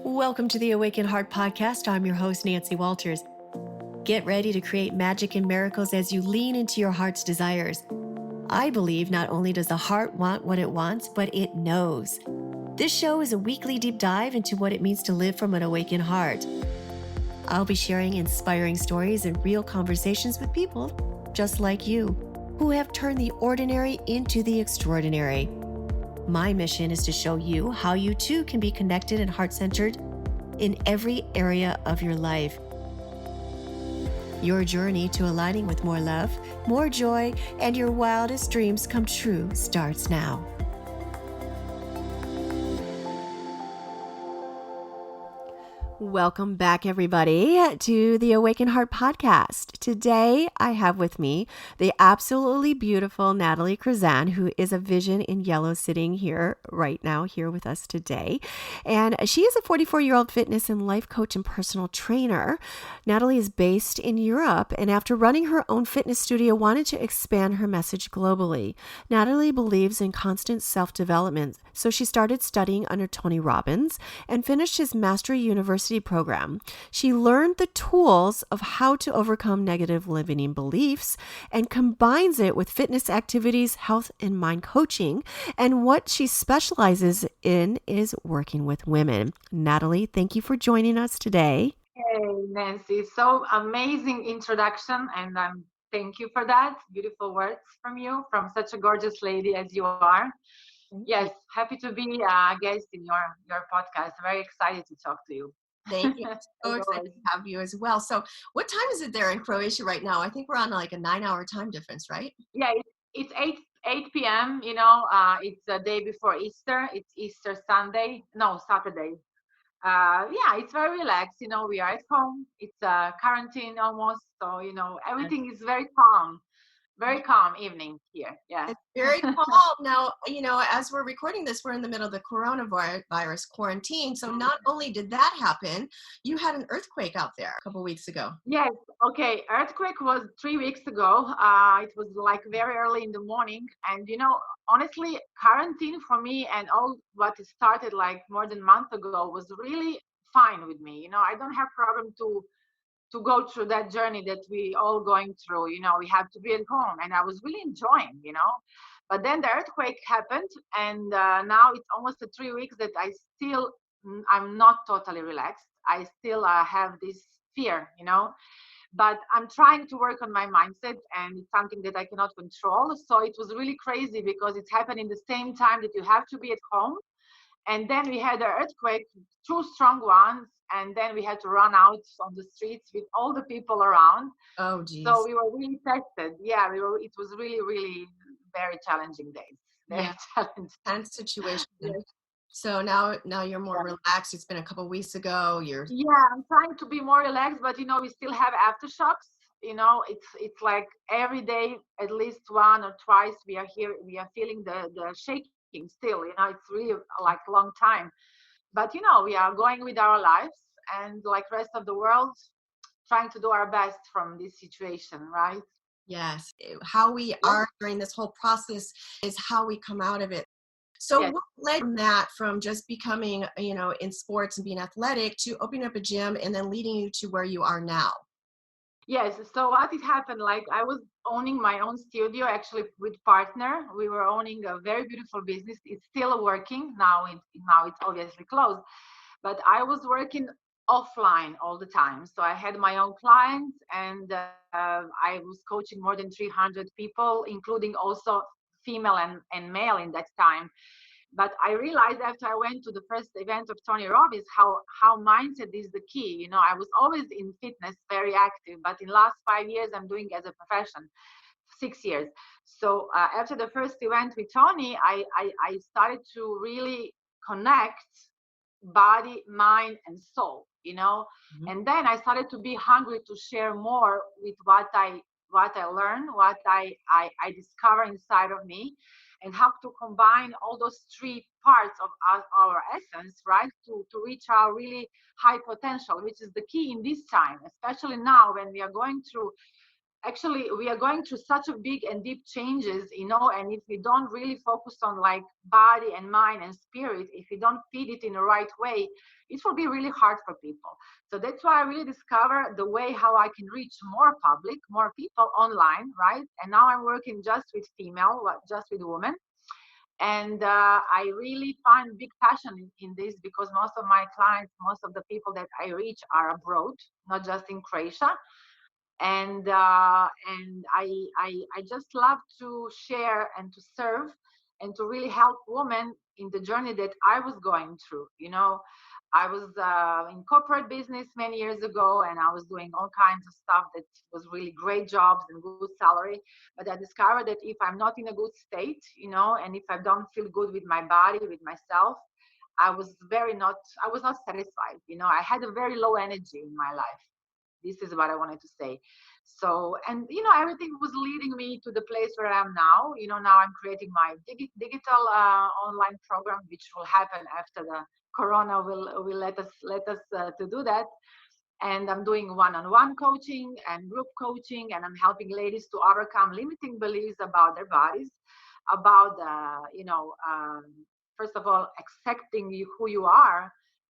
Welcome to the Awaken Heart Podcast. I'm your host, Nancy Walters. Get ready to create magic and miracles as you lean into your heart's desires. I believe not only does the heart want what it wants, but it knows. This show is a weekly deep dive into what it means to live from an awakened heart. I'll be sharing inspiring stories and real conversations with people just like you, who have turned the ordinary into the extraordinary. My mission is to show you how you too can be connected and heart-centered in every area of your life. Your journey to aligning with more love, more joy, and your wildest dreams come true starts now. Welcome back, everybody, to the Awaken Heart Podcast. Today, I have with me the absolutely beautiful Natali Križan, who is a vision in yellow sitting here right now, here with us today. And she is a 44-year-old fitness and life coach and personal trainer. Natali is based in Europe, and after running her own fitness studio, wanted to expand her message globally. Natali believes in constant self-development, so she started studying under Tony Robbins and finished his Master University program. She learned the tools of how to overcome negative limiting beliefs and combines it with fitness activities, health, and mind coaching. And what she specializes in is working with women. Natali, thank you for joining us today. Hey, Nancy, so amazing introduction, and thank you for that. Beautiful words from you, from such a gorgeous lady as you are. Yes, happy to be a guest in your podcast. Very excited to talk to you. Thank you. So excited to have you as well. So what time is it there in Croatia right now? I think we're on like a 9-hour time difference, right? Yeah, it's 8 p.m. It's the day before Easter. It's Easter Sunday. No, Saturday. Yeah, it's very relaxed. We are at home. It's quarantine almost. So, everything is very calm. Very calm evening here. Yeah. It's very calm. Now, as we're recording this, we're in the middle of the coronavirus quarantine. So not only did that happen, you had an earthquake out there a couple of weeks ago. Yes. Okay. Earthquake was 3 weeks ago. It was like very early in the morning. And, honestly, quarantine for me and all what started like more than a month ago was really fine with me. I don't have problem to go through that journey that we all going through. We have to be at home, and I was really enjoying. But then the earthquake happened, and now it's almost 3 weeks that I'm not totally relaxed. I still have this fear, but I'm trying to work on my mindset, and it's something that I cannot control. So it was really crazy because it's happening the same time that you have to be at home. And then we had an earthquake, two strong ones, and then we had to run out on the streets with all the people around. Oh, geez. So we were really tested. Yeah, it was really, really very challenging days. Very challenging. Tense situation. Yes. So now you're more relaxed. It's been a couple of weeks ago. Yeah, I'm trying to be more relaxed, but we still have aftershocks. It's like every day, at least one or twice, we are feeling the shaking still. It's really like a long time. But we are going with our lives, and like rest of the world, trying to do our best from this situation, right? Yes. How we are during this whole process is how we come out of it. So what led from that, from just becoming, in sports and being athletic, to opening up a gym and then leading you to where you are now? Yes. So what it happened, like I was owning my own studio actually with partner. We were owning a very beautiful business. It's still working. Now it's obviously closed. But I was working offline all the time. So I had my own clients, and I was coaching more than 300 people, including also female and male in that time. But I realized after I went to the first event of Tony Robbins how mindset is the key. I was always in fitness, very active, but in last 5 years I'm doing as a profession, 6 years. So after the first event with Tony, I started to really connect body, mind, and soul. Mm-hmm. And then I started to be hungry to share more with what I learned, what I discover inside of me, and how to combine all those three parts of our essence, right, to reach our really high potential, which is the key in this time, especially now when we are going through actually we are going through such a big and deep changes, and if we don't really focus on like body and mind and spirit, if we don't feed it in the right way, it will be really hard for people. So that's why I really discover the way how I can reach more public, more people online, right? And now I'm working just with just with women. And I really find big passion in this, because most of my clients, most of the people that I reach are abroad, not just in Croatia. And I just love to share and to serve and to really help women in the journey that I was going through. I was in corporate business many years ago, and I was doing all kinds of stuff that was really great jobs and good salary. But I discovered that if I'm not in a good state, and if I don't feel good with my body, with myself, I was not satisfied. I had a very low energy in my life. This is what I wanted to say. So, and everything was leading me to the place where I am now. Now I'm creating my digital online program, which will happen after the Corona will let us to do that. And I'm doing one-on-one coaching and group coaching, and I'm helping ladies to overcome limiting beliefs about their bodies, about first of all, accepting who you are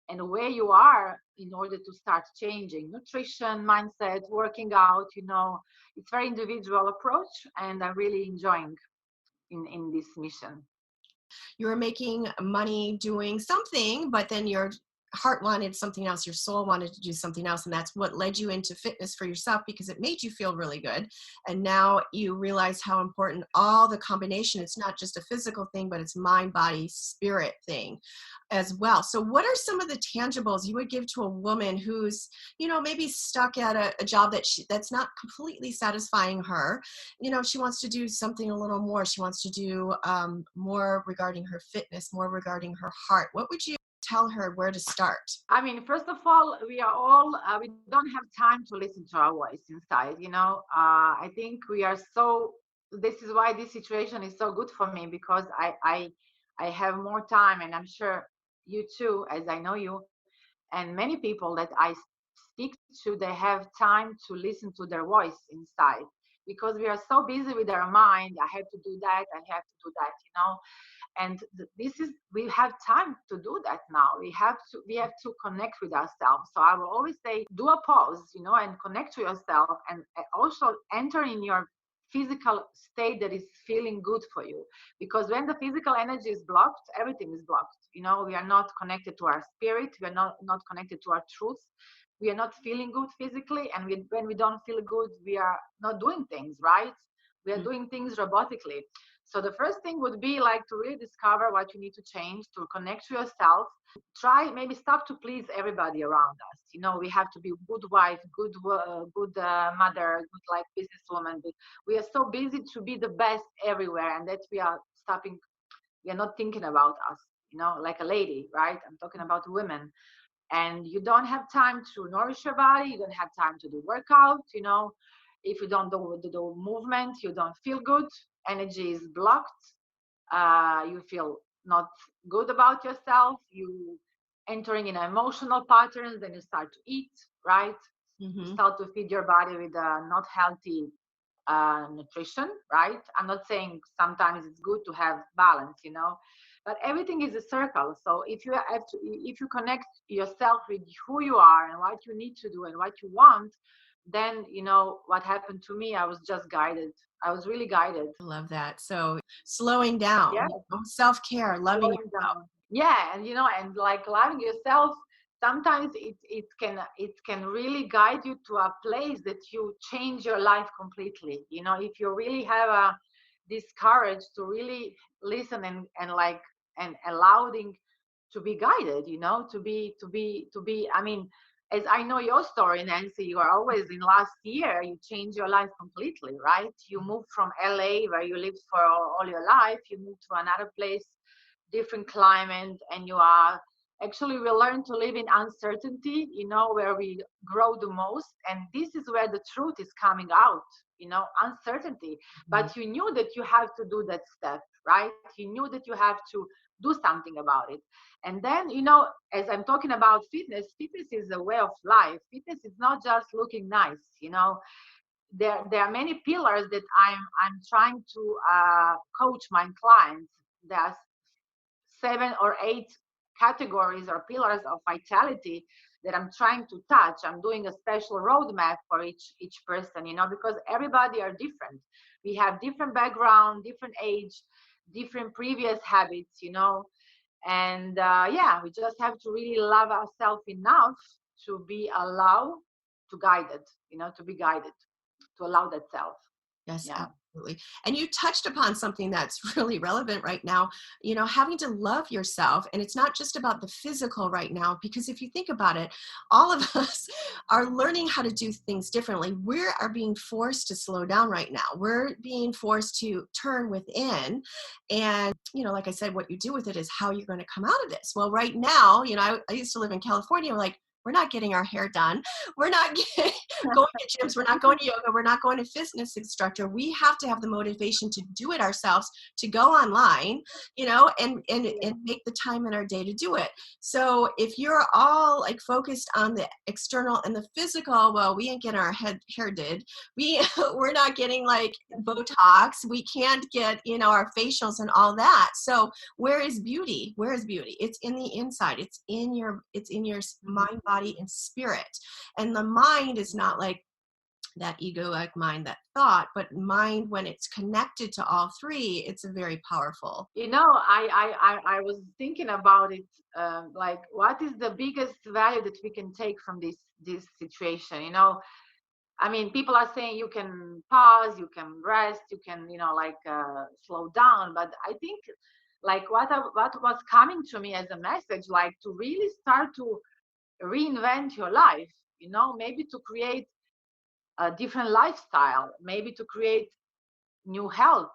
and where you are in order to start changing nutrition, mindset, working out. It's very individual approach, and I'm really enjoying in this mission. You were making money doing something, but then your heart wanted something else, your soul wanted to do something else, and that's what led you into fitness for yourself, because it made you feel really good. And now you realize how important all the combination, it's not just a physical thing, but it's mind, body, spirit thing as well. So what are some of the tangibles you would give to a woman who's, maybe stuck at a job that's not completely satisfying her? She wants to do something a little more. She wants to do more regarding her fitness, more regarding her heart. What would you tell her where to start? I mean, first of all, we don't have time to listen to our voice inside. I think this is why this situation is so good for me, because I have more time, and I'm sure you too, as I know you, and many people that I speak to, they have time to listen to their voice inside, because we are so busy with our mind. I have to do that. I have to do that, and we have time to do that now. We have to connect with ourselves. So I will always say, do a pause, and connect to yourself, and also enter in your physical state that is feeling good for you. Because when the physical energy is blocked, everything is blocked. We are not connected to our spirit. We are not connected to our truth. We are not feeling good physically, and when we don't feel good, we are not doing things right. We are doing things robotically. So the first thing would be like to really discover what you need to change, to connect to yourself. Maybe stop to please everybody around us. We have to be a good wife, good mother, good like businesswoman. We are so busy to be the best everywhere, and that we are stopping. We are not thinking about us, like a lady, right? I'm talking about women. And you don't have time to nourish your body. You don't have time to do workout. If you don't do movement, you don't feel good. Energy is blocked. You feel not good about yourself. You entering in emotional patterns. Then you start to eat, right? You start to feed your body with not healthy nutrition, right? I'm not saying sometimes it's good to have balance, but everything is a circle. So if you connect yourself with who you are and what you need to do and what you want, then what happened to me, I was just guided. I was really guided. I love that. So slowing down, Yeah. Self-care, loving yourself. Yeah, and like loving yourself, sometimes it can really guide you to a place that you change your life completely. If you really have this courage to really listen and allowing to be guided, to be. I mean, as I know your story, Nancy, you are always in last year, you changed your life completely, right? You moved from LA, where you lived for all your life, you moved to another place, different climate, and we learn to live in uncertainty, where we grow the most. And this is where the truth is coming out, uncertainty. But you knew that you have to do that step, right? You knew that you have to do something about it. And then, as I'm talking about fitness is a way of life. Fitness is not just looking nice, there are many pillars that I'm trying to coach my clients. There's 7 or 8 categories or pillars of vitality that I'm trying to touch. I'm doing a special roadmap for each person, because everybody are different. We have different background, different age, different previous habits, and yeah, we just have to really love ourselves enough to be allowed to guide it, to be guided, to allow that self. Yes, Yeah. absolutely. And you touched upon something that's really relevant right now, having to love yourself. And it's not just about the physical right now, because if you think about it, all of us are learning how to do things differently. We are being forced to slow down right now. We're being forced to turn within. And, like I said, what you do with it is how you're going to come out of this. Well, right now, I used to live in California, like, we're not getting our hair done. We're not going to gyms. We're not going to yoga. We're not going to fitness instructor. We have to have the motivation to do it ourselves, to go online, and make the time in our day to do it. So if you're all like focused on the external and the physical, well, we ain't getting our hair did. We're not getting like Botox. We can't get, our facials and all that. So where is beauty? Where is beauty? It's in the inside. It's in your mind, body, and spirit. And the mind is not like that egoic mind, that thought, but mind, when it's connected to all three, it's a very powerful. I was thinking about it, like, what is the biggest value that we can take from this situation? I mean, people are saying you can pause, you can rest, you can, slow down. But I think, like, what was coming to me as a message, like, to really start to reinvent your life, maybe to create a different lifestyle, maybe to create new health,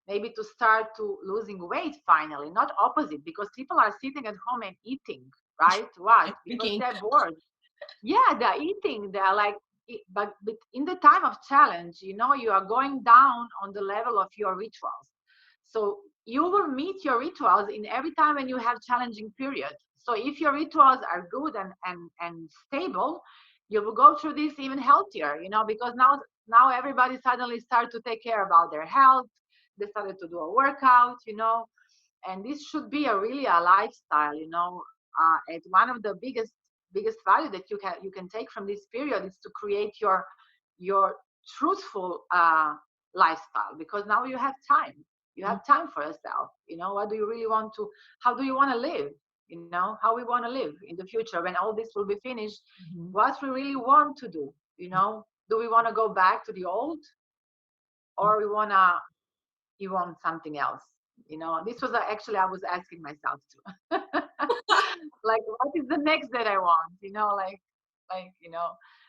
maybe to start to losing weight finally, not opposite, because people are sitting at home and eating, right? Why? Because they're bored. Yeah, they're eating, they're like, but in the time of challenge, you are going down on the level of your rituals. So you will meet your rituals in every time when you have challenging period. So if your rituals are good and stable, you will go through this even healthier, because now everybody suddenly start to take care about their health. They started to do a workout, and this should be a lifestyle, and one of the biggest value that you can take from this period is to create your truthful lifestyle, because now you have time. You have time for yourself. What do you really want to? How do you want to live? How we want to live in the future when all this will be finished. What we really want to do. Do we want to go back to the old, or you want something else? This was actually I was asking myself too. Like, what is the next that I want?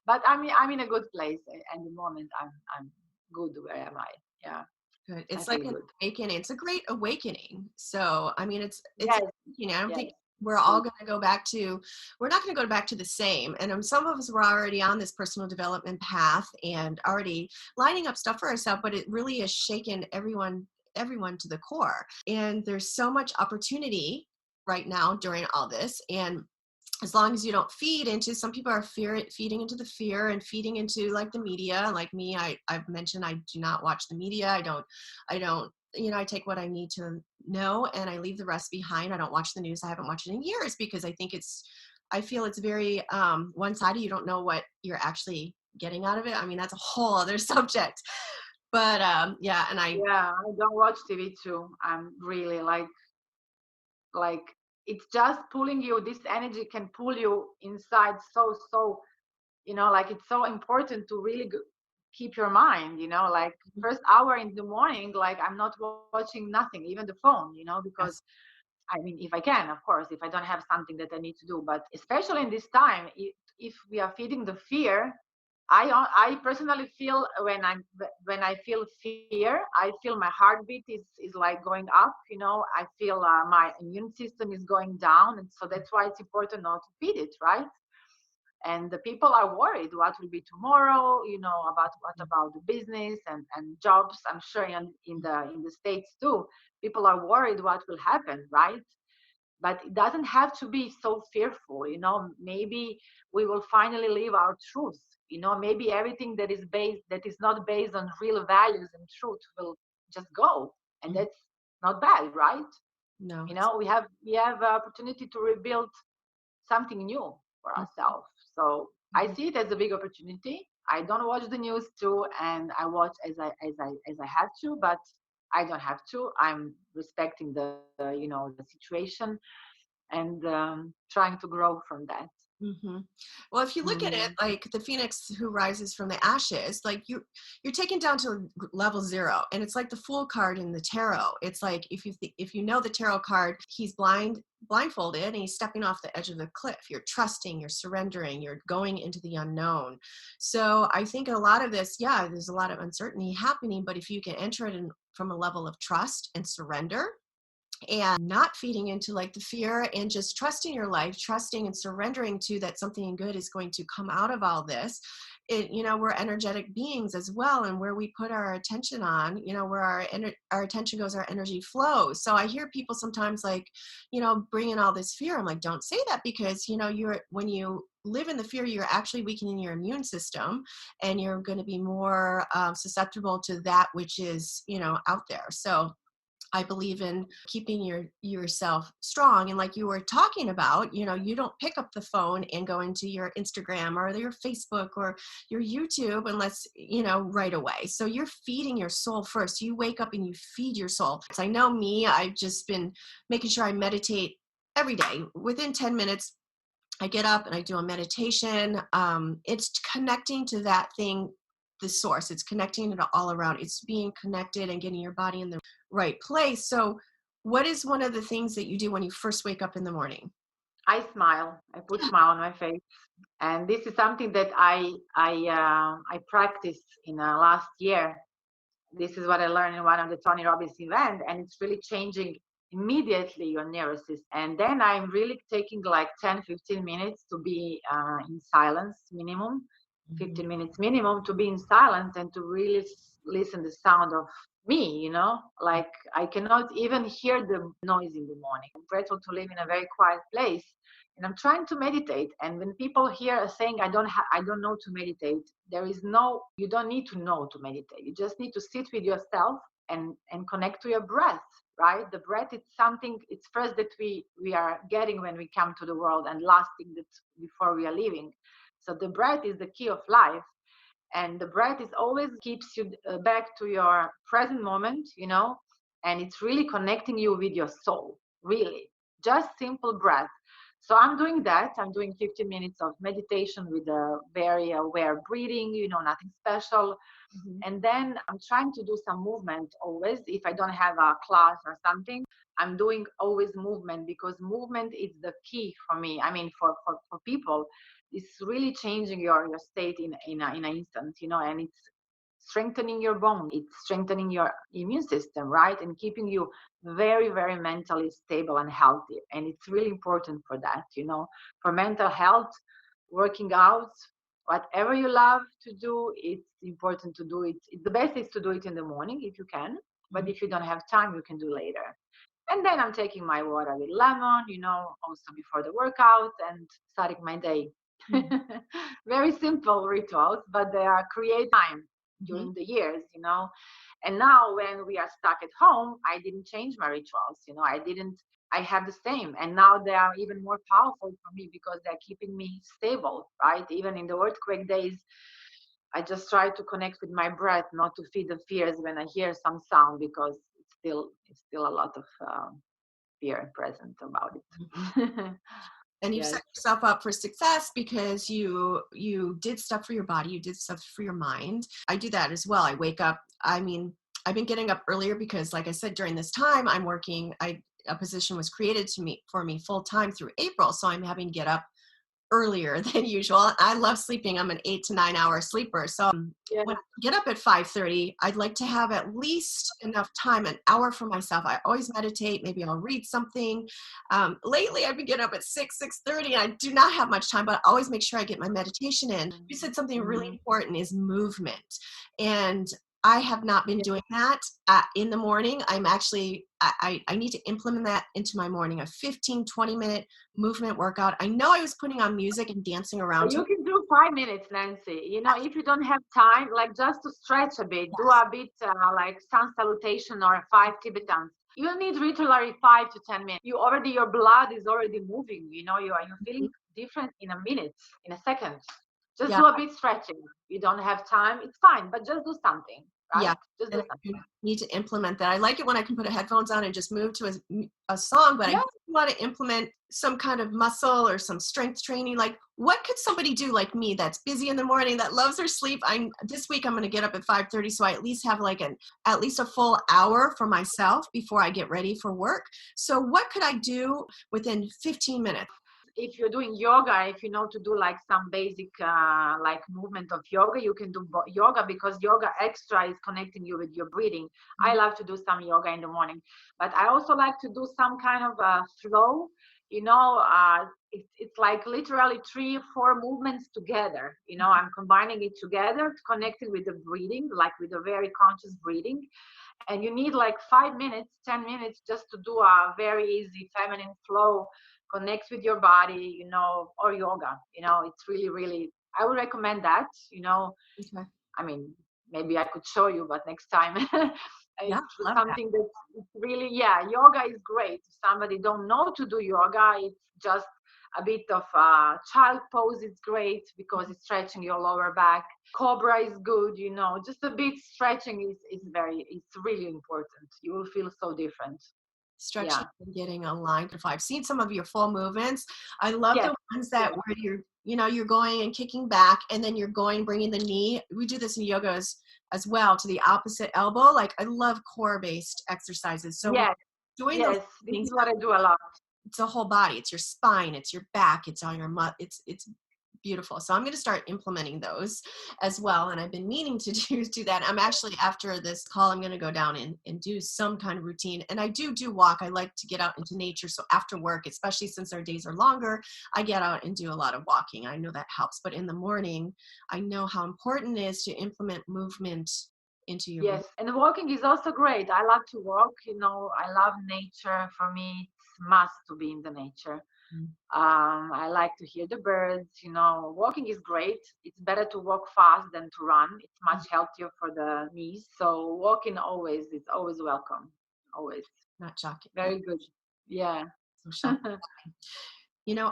But I'm in a good place at the moment. I'm good. Where am I? Yeah. Good. It's like an awakening. It's a great awakening. So, I mean, it's Yes. I don't think we're all going to go back to, we're not going to go back to the same. And some of us were already on this personal development path and already lining up stuff for ourselves, but it really has shaken everyone to the core. And there's so much opportunity right now during all this. And as long as you don't feed into, some people are feeding into the fear and feeding into like the media. Like me, I've mentioned, I do not watch the media. I don't, I take what I need to know and I leave the rest behind. I don't watch the news. I haven't watched it in years because I feel it's very one-sided. You don't know what you're actually getting out of it. I mean, that's a whole other subject. But I don't watch TV too. I'm really like it's just pulling you. This energy can pull you inside. So like, it's so important to really keep your mind, like first hour in the morning, like I'm not watching nothing, even the phone, because I mean, if I can, of course, if I don't have something that I need to do. But especially in this time, if we are feeding the fear, I personally feel when I feel fear, I feel my heartbeat is like going up. I feel my immune system is going down, and so that's why it's important not to feed it, right? And the people are worried what will be tomorrow. About what about the business and jobs. I'm sure in the States too, people are worried what will happen, right? but it doesn't have to be so fearful. Maybe we will finally live our truth. Maybe everything that is not based on real values and truth will just go, and that's not bad, right? No. We have opportunity to rebuild something new for ourselves. So I see it as a big opportunity. I don't watch the news too, and I watch as I have to, but I don't have to. I'm respecting the situation, and trying to grow from that. Mm-hmm. Well, if you look at it like the phoenix who rises from the ashes, like you're taken down to level 0, and it's like the Fool card in the tarot. It's like if you know the tarot card, he's blindfolded, and he's stepping off the edge of the cliff. You're trusting, you're surrendering, you're going into the unknown. So I think a lot of this, there's a lot of uncertainty happening, but if you can enter it in from a level of trust and surrender, and not feeding into like the fear, and just trusting your life, trusting and surrendering to that something good is going to come out of all this. We're energetic beings as well, and where we put our attention on, where our attention goes, our energy flows. So I hear people sometimes like, bring in all this fear. I'm like, don't say that, because when you live in the fear, you're actually weakening your immune system, and you're going to be more susceptible to that which is out there. So I believe in keeping yourself strong. And like you were talking about, you don't pick up the phone and go into your Instagram or your Facebook or your YouTube unless, right away. So you're feeding your soul first. You wake up and you feed your soul. So I know me, I've just been making sure I meditate every day. Within 10 minutes, I get up and I do a meditation. It's connecting to that thing, the source. It's connecting it all around. It's being connected and getting your body in the right place. So what is one of the things that you do when you first wake up in the morning? I smile. I put smile on my face, and this is something that I practiced in last year. This is what I learned in one of the Tony Robbins event, and it's really changing immediately your nervous system. And then I'm really taking like 10-15 minutes to be in silence minimum, 15 minutes minimum to be in silence, and to really listen the sound of me. Like I cannot even hear the noise in the morning. I'm grateful to live in a very quiet place, and I'm trying to meditate. And when people hear saying I don't know to meditate, you don't need to know to meditate. You just need to sit with yourself and connect to your breath, right? The breath is something, it's first that we are getting when we come to the world, and lasting that before we are leaving. So the breath is the key of life, and the breath is always keeps you back to your present moment, and it's really connecting you with your soul, really. Just simple breath. So I'm doing that. I'm doing 15 minutes of meditation with a very aware breathing, nothing special. And then I'm trying to do some movement always. If I don't have a class or something, I'm doing always movement, because movement is the key for me. I mean, for people, it's really changing your state in an instant, and it's strengthening your bone, it's strengthening your immune system, right? And keeping you very, very mentally stable and healthy. And it's really important for that, for mental health, working out, whatever you love to do, it's important to do it. The best is to do it in the morning if you can, but if you don't have time, you can do later. And then I'm taking my water with lemon, also before the workout, and starting my day. Very simple rituals, but they are create time during the years, And now when we are stuck at home, I didn't change my rituals, I have the same. And now they are even more powerful for me, because they're keeping me stable, right? Even in the earthquake days, I just try to connect with my breath, not to feed the fears when I hear some sound, because it's still a lot of fear present about it. And you've set yourself up for success because you did stuff for your body, you did stuff for your mind. I do that as well. I wake up. I mean, I've been getting up earlier because, like I said, during this time I'm working. A position was created for me full time through April, so I'm having to get up earlier than usual. I love sleeping. I'm an 8 to 9 hour sleeper. So when I get up at 5:30, I'd like to have at least enough time, an hour for myself. I always meditate. Maybe I'll read something. Lately, I've been getting up at 6:30, and I do not have much time, but I always make sure I get my meditation in. You said something really important is movement. And I have not been doing that in the morning. I'm actually, I need to implement that into my morning, a 15, 20-minute movement workout. I know I was putting on music and dancing around to You it. can do 5 minutes, Nancy. If you don't have time, like just to stretch a bit, do Yes. a bit like sun salutation or 5 Tibetans. You need literally 5 to 10 minutes. Your blood is already moving. You're feeling different in a minute, in a second. Just Yeah. do a bit stretching. You don't have time, it's fine, but just do something, Yeah. right? Just And do I something. need to implement that. I like it when I can put headphones on and just move to a song, but I Yeah. want to implement some kind of muscle or some strength training. Like, what could somebody do like me that's busy in the morning, that loves her sleep? This week I'm going to get up at 5:30, so I at least have at least a full hour for myself before I get ready for work. So what could I do within 15 minutes? If you're doing yoga, if you know to do like some basic like movement of yoga, you can do yoga, because yoga extra is connecting you with your breathing. I love to do some yoga in the morning, but I also like to do some kind of flow. It's like literally 3 or 4 movements together. I'm combining it together, connecting with the breathing, like with a very conscious breathing. And you need like 5 minutes, 10 minutes just to do a very easy feminine flow, connect with your body, or yoga. It's really, really, I would recommend that. Okay. I mean, maybe I could show you, but next time. Yeah, It's love that. something that it's really, yeah, yoga is great. If somebody don't know to do yoga, it's just a bit of child pose. It's great because it's stretching your lower back. Cobra is good, just a bit stretching it's really important. You will feel so different. Stretching Yeah. and getting aligned. If I've seen some of your full movements, I love Yes. the ones that where you're going and kicking back, and then you're going, bringing the knee. We do this in yoga as well, to the opposite elbow. Like, I love core based exercises. So when Yes. doing those Yes. This things, is what I do a lot. it's a whole body. It's your spine. It's your back. It's all your It's beautiful. So I'm going to start implementing those as well. And I've been meaning to do that. I'm actually, after this call, I'm going to go down and do some kind of routine. And I do walk. I like to get out into nature. So after work, especially since our days are longer, I get out and do a lot of walking. I know that helps. But in the morning, I know how important it is to implement movement into your routine. Yes, and walking is also great. I love to walk, I love nature. For me, it's must to be in the nature. I like to hear the birds, walking is great. It's better to walk fast than to run. It's much healthier for the knees. So walking is always welcome. Always. Not shocking. Very good. Yeah. So shocking.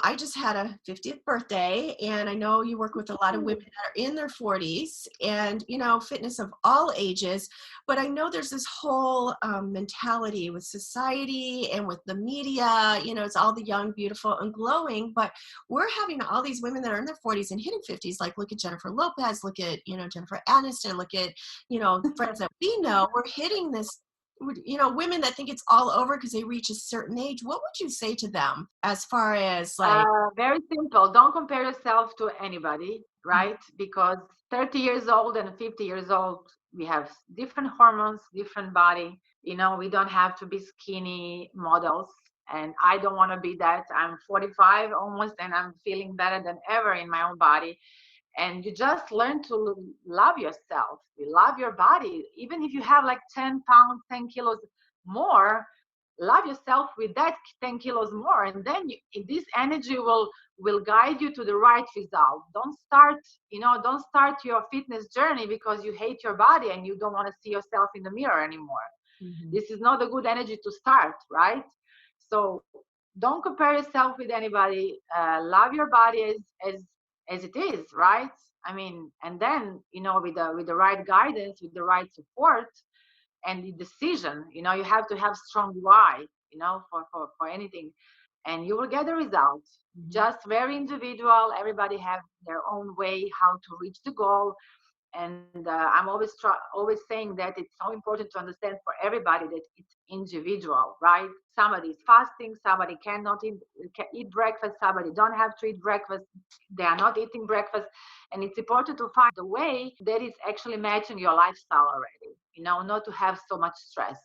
I just had a 50th birthday, and I know you work with a lot of women that are in their 40s, and, fitness of all ages. But I know there's this whole mentality with society and with the media, it's all the young, beautiful, and glowing. But we're having all these women that are in their 40s and hitting 50s, like look at Jennifer Lopez, look at, Jennifer Aniston, look at, friends that we know. We're hitting this, women that think it's all over because they reach a certain age. What would you say to them as far as like, Very simple. Don't compare yourself to anybody, right? Because 30 years old and 50 years old, we have different hormones, different body. We don't have to be skinny models. And I don't want to be that. I'm 45 almost, and I'm feeling better than ever in my own body. And you just learn to love yourself. You love your body. Even if you have like 10 pounds, 10 kilos more, love yourself with that 10 kilos more. And then this energy will guide you to the right result. Don't start your fitness journey because you hate your body and you don't want to see yourself in the mirror anymore. This is not a good energy to start, right? So don't compare yourself with anybody. Love your body as it is, right? I mean, and then with the right guidance, with the right support, and the decision, you have to have strong why, for anything, and you will get the result. Just very individual. Everybody have their own way how to reach the goal. And I'm always saying that it's so important to understand for everybody that it's individual, right? Somebody is fasting, somebody cannot eat breakfast, somebody don't have to eat breakfast, they are not eating breakfast. And it's important to find the way that is actually matching your lifestyle already, not to have so much stress.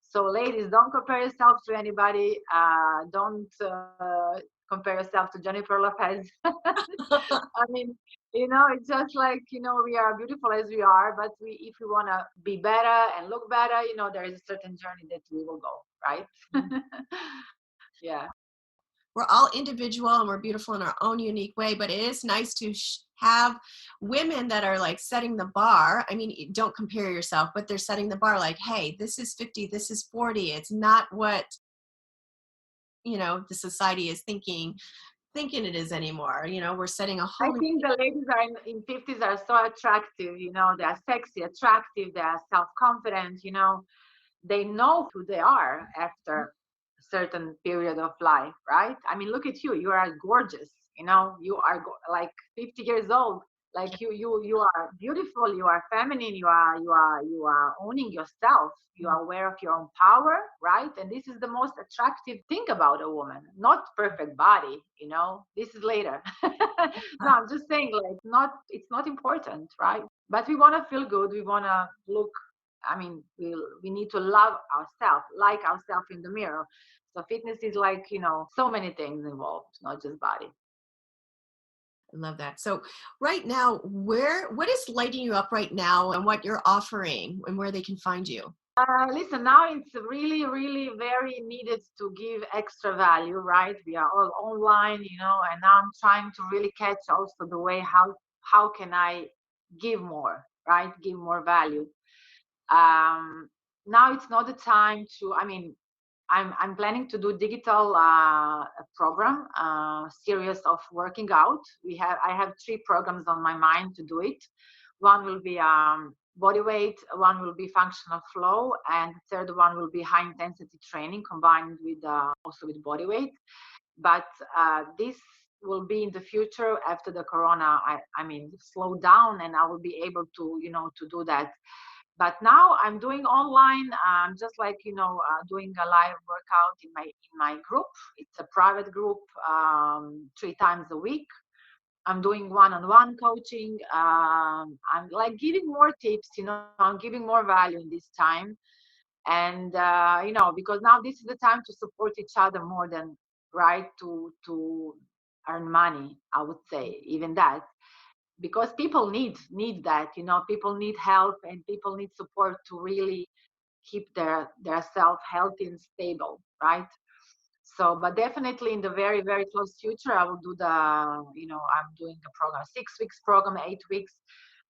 So ladies, don't compare yourself to anybody. Don't compare yourself to Jennifer Lopez. I mean, it's just like, we are beautiful as we are, but if we want to be better and look better, there is a certain journey that we will go, right? Yeah. We're all individual and we're beautiful in our own unique way, but it is nice to have women that are like setting the bar. I mean, don't compare yourself, but they're setting the bar like, hey, this is 50, this is 40. It's not what, the society is thinking it is anymore. We're setting a I whole think the ladies are in 50s are so attractive, they are sexy, attractive, they are self-confident, they know who they are after a certain period of life, right? I mean, look at you. You are gorgeous. You are like 50 years old. Like you are beautiful. You are feminine. You are owning yourself. You are aware of your own power, right? And this is the most attractive thing about a woman. Not perfect body. This is later. No, I'm just saying, like, it's not important, right? But we want to feel good. We want to look. I mean, we need to love ourselves, like ourselves in the mirror. So fitness is like, so many things involved, not just body. I love that. So right now, what is lighting you up right now and what you're offering and where they can find you? Listen, now it's really, really very needed to give extra value, right? We are all online, and now I'm trying to really catch also the way how can I give more, right? Give more value. Now it's not the time to, I mean, I'm planning to do digital program, series of working out. I have 3 programs on my mind to do it. One will be body weight, one will be functional flow, and the third one will be high intensity training combined with also with body weight. But this will be in the future after the corona. I mean, slow down, and I will be able to to do that. But now I'm doing online, just like doing a live workout in my group. It's a private group, 3 times a week. I'm doing one-on-one coaching. I'm like giving more tips, I'm giving more value in this time. And because now this is the time to support each other more than, right, to earn money, I would say, even that, because people need that, people need help and people need support to really keep their self healthy and stable, right? So, but definitely in the very, very close future, I will do I'm doing a program, 6 weeks program, 8 weeks.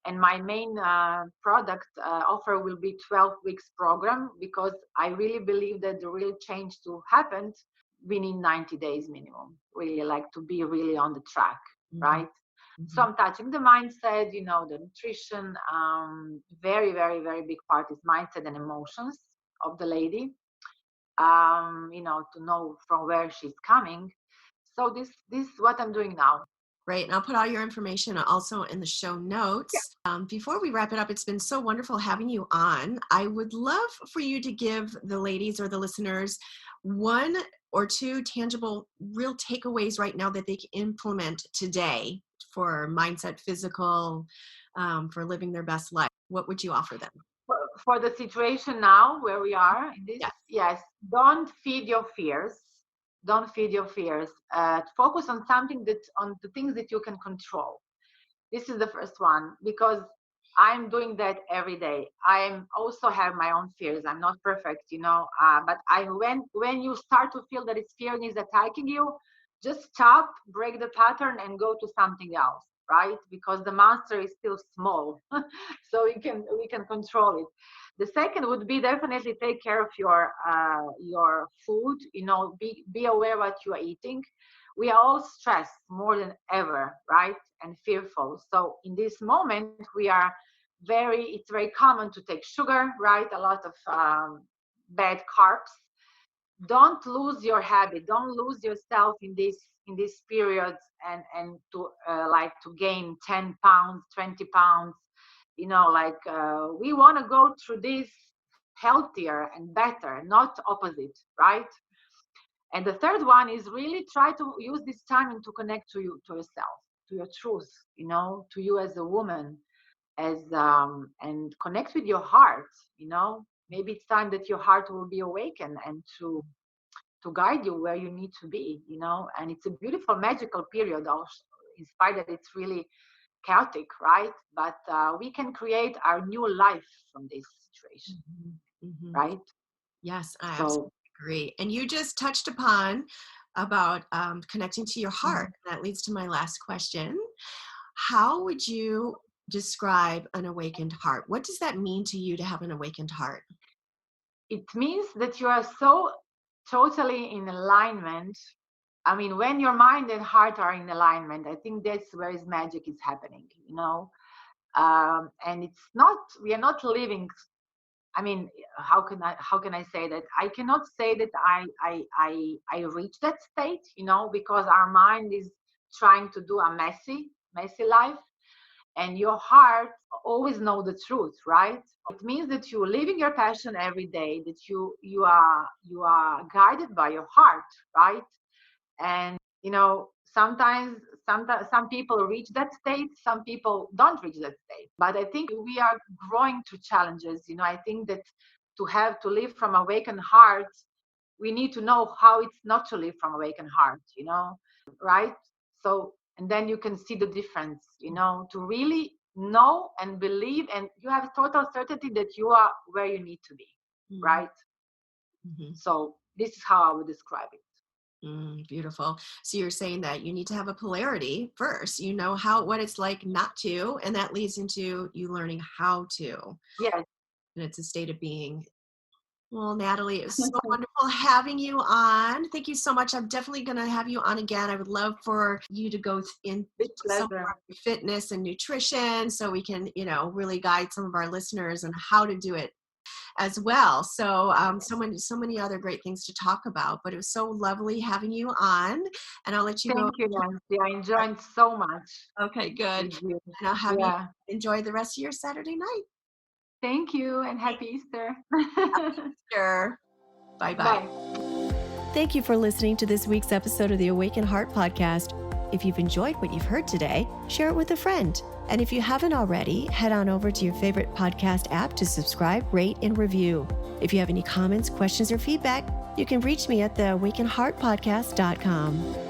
And my main product offer will be 12 weeks program, because I really believe that the real change to happen, we need 90 days minimum, really, like, to be really on the track, right? Mm-hmm. So I'm touching the mindset, the nutrition. Very, very, very big part is mindset and emotions of the lady. To know from where she's coming. So this is what I'm doing now. Great. And I'll put all your information also in the show notes. Yeah. Before we wrap it up, it's been so wonderful having you on. I would love for you to give the ladies or the listeners 1 or 2 tangible, real takeaways right now that they can implement today for mindset, physical, for living their best life. What would you offer them? For the situation now where we are in this, yes, don't feed your fears. Don't feed your fears. Focus on on the things that you can control. This is the first one, because I'm doing that every day. I also have my own fears. I'm not perfect, but when you start to feel that it's fear is attacking you, just stop, break the pattern, and go to something else, right? Because the monster is still small, so we can control it. The second would be definitely take care of your food. Be aware what you are eating. We are all stressed more than ever, right? And fearful. So in this moment, it's very common to take sugar, right? A lot of bad carbs. Don't lose your habit. Don't lose yourself in this period, and to to gain 10 pounds, 20 pounds. We want to go through this healthier and better, not opposite, right? And the third one is really try to use this time and to connect to yourself, to your truth, to you as a woman, and connect with your heart. Maybe it's time that your heart will be awakened, and to to guide you where you need to be, and it's a beautiful, magical period also, in spite that it's really chaotic, right? But we can create our new life from this situation, right? Yes, I So absolutely agree. And you just touched upon about connecting to your heart. That leads to my last question. How would you describe an awakened heart? What does that mean to you to have an awakened heart? it means that you are so totally in alignment. I mean, when your mind and heart are in alignment, I think that's where is magic is happening, and it's not, we are not living. I mean, how can I say that? I cannot say that I reach that state, because our mind is trying to do a messy life, and your heart always know the truth, right? It means that you're living your passion every day, that you are guided by your heart, right? And sometimes some people reach that state, some people don't reach that state, but I think we are growing through challenges. I think that to have to live from awakened heart, we need to know how it's not to live from awakened heart, right? So, and then you can see the difference, to really know and believe, and you have total certainty that you are where you need to be, right? So this is how I would describe it. Beautiful. So you're saying that you need to have a polarity first. You know what it's like not to, and that leads into you learning how to. Yes. And it's a state of being. Well, Natali, it was so wonderful having you on. Thank you so much. I'm definitely going to have you on again. I would love for you to go into some of our fitness and nutrition so we can, really guide some of our listeners on how to do it as well. So so many other great things to talk about, but it was so lovely having you on, and I'll let you go. Thank you, Nancy. I enjoyed so much. Okay, good. And I'll have you enjoy the rest of your Saturday night. Thank you, and happy Easter. Happy Easter. Bye-bye. Bye. Thank you for listening to this week's episode of the Awakened Heart podcast. If you've enjoyed what you've heard today, share it with a friend. And if you haven't already, head on over to your favorite podcast app to subscribe, rate, and review. If you have any comments, questions, or feedback, you can reach me at theawakenedheartpodcast.com.